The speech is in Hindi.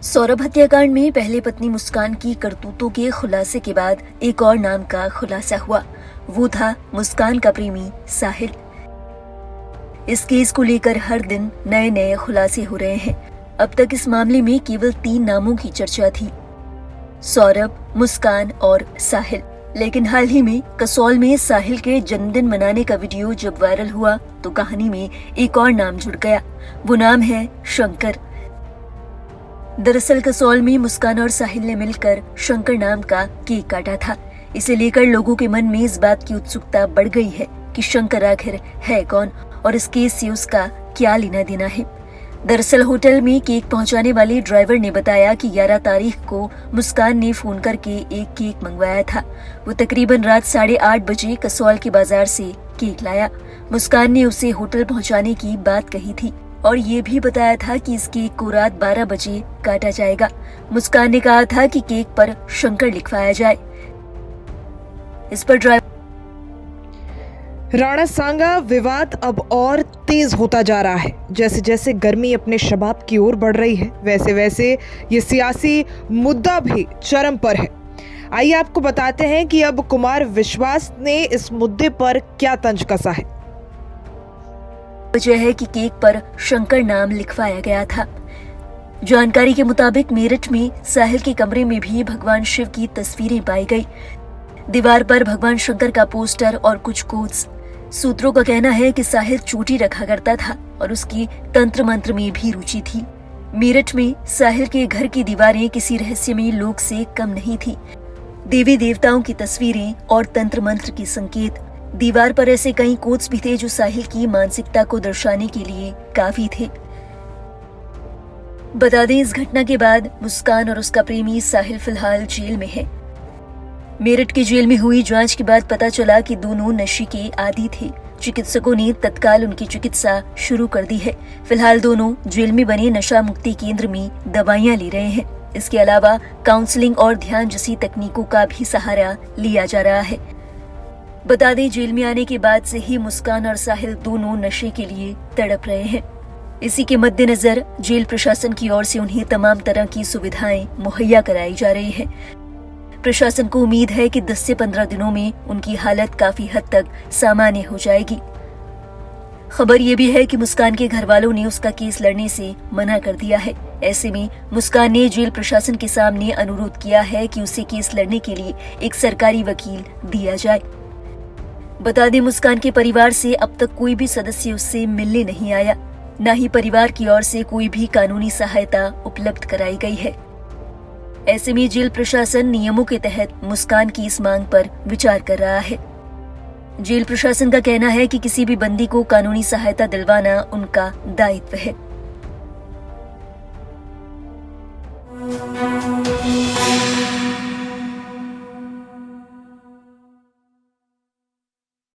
सौरभ हत्याकांड में पहले पत्नी मुस्कान की करतूतों के खुलासे के बाद एक और नाम का खुलासा हुआ। वो था मुस्कान का प्रेमी साहिल। इस केस को लेकर हर दिन नए नए खुलासे हो रहे हैं। अब तक इस मामले में केवल 3 नामों की चर्चा थी, सौरभ, मुस्कान और साहिल। लेकिन हाल ही में कसौल में साहिल के जन्मदिन मनाने का वीडियो जब वायरल हुआ तो कहानी में एक और नाम जुड़ गया। वो नाम है शंकर। दरअसल कसौल में मुस्कान और साहिल ने मिलकर शंकर नाम का केक काटा था। इसे लेकर लोगों के मन में इस बात की उत्सुकता बढ़ गई है कि शंकर आखिर है कौन और इस केस से उसका क्या लेना देना है। दरअसल होटल में केक पहुंचाने वाले ड्राइवर ने बताया कि 11 तारीख को मुस्कान ने फोन करके एक केक मंगवाया था। वो तकरीबन रात 8:30 बजे कसौल के बाजार से केक लाया। मुस्कान ने उसे होटल पहुंचाने की बात कही थी और ये भी बताया था कि इस केक को रात 12 बजे काटा जाएगा। मुस्कान ने कहा था कि केक पर शंकर लिखवाया जाए। इस पर ड्राइवर राणा सांगा विवाद अब और तेज होता जा रहा है। जैसे जैसे गर्मी अपने शबाब की ओर बढ़ रही है, वैसे वैसे ये सियासी मुद्दा भी चरम पर है। आइए आपको बताते हैं कि अब कुमार विश्वास ने इस मुद्दे पर क्या तंज कसा है। वजह है कि केक पर शंकर नाम लिखवाया गया था। जानकारी के मुताबिक मेरठ में साहिल के कमरे में भी भगवान शिव की तस्वीरें पाई गई। दीवार पर भगवान शंकर का पोस्टर और कुछ कोट्स। सूत्रों का कहना है कि साहिल चोटी रखा करता था और उसकी तंत्र मंत्र में भी रुचि थी। मेरठ में साहिल के घर की दीवारें किसी रहस्यमयी लोक से कम नहीं थी। देवी देवताओं की तस्वीरें और तंत्र मंत्र के संकेत। दीवार पर ऐसे कई कोट्स भी थे जो साहिल की मानसिकता को दर्शाने के लिए काफी थे। बता दें, इस घटना के बाद मुस्कान और उसका प्रेमी साहिल फिलहाल जेल में है। मेरठ की जेल में हुई जांच के बाद पता चला कि दोनों नशे के आदी थे। चिकित्सकों ने तत्काल उनकी चिकित्सा शुरू कर दी है। फिलहाल दोनों जेल में बने नशा मुक्ति केंद्र में दवाइयां ले रहे हैं। इसके अलावा काउंसलिंग और ध्यान जैसी तकनीकों का भी सहारा लिया जा रहा है। बता दें, जेल में आने के बाद से ही मुस्कान और साहिल दोनों नशे के लिए तड़प रहे हैं। इसी के मद्देनजर जेल प्रशासन की ओर से उन्हें तमाम तरह की सुविधाएं मुहैया कराई जा रही है। प्रशासन को उम्मीद है कि 10 से 15 दिनों में उनकी हालत काफी हद तक सामान्य हो जाएगी। खबर ये भी है कि मुस्कान के घर वालों ने उसका केस लड़ने से मना कर दिया है। ऐसे में मुस्कान ने जेल प्रशासन के सामने अनुरोध किया है कि उसे केस लड़ने के लिए एक सरकारी वकील दिया जाए। बता दें, मुस्कान के परिवार से अब तक कोई भी सदस्य उससे मिलने नहीं आया, न ही परिवार की ओर से कोई भी कानूनी सहायता उपलब्ध कराई गई है। ऐसे में जेल प्रशासन नियमों के तहत मुस्कान की इस मांग पर विचार कर रहा है। जेल प्रशासन का कहना है कि किसी भी बंदी को कानूनी सहायता दिलवाना उनका दायित्व है।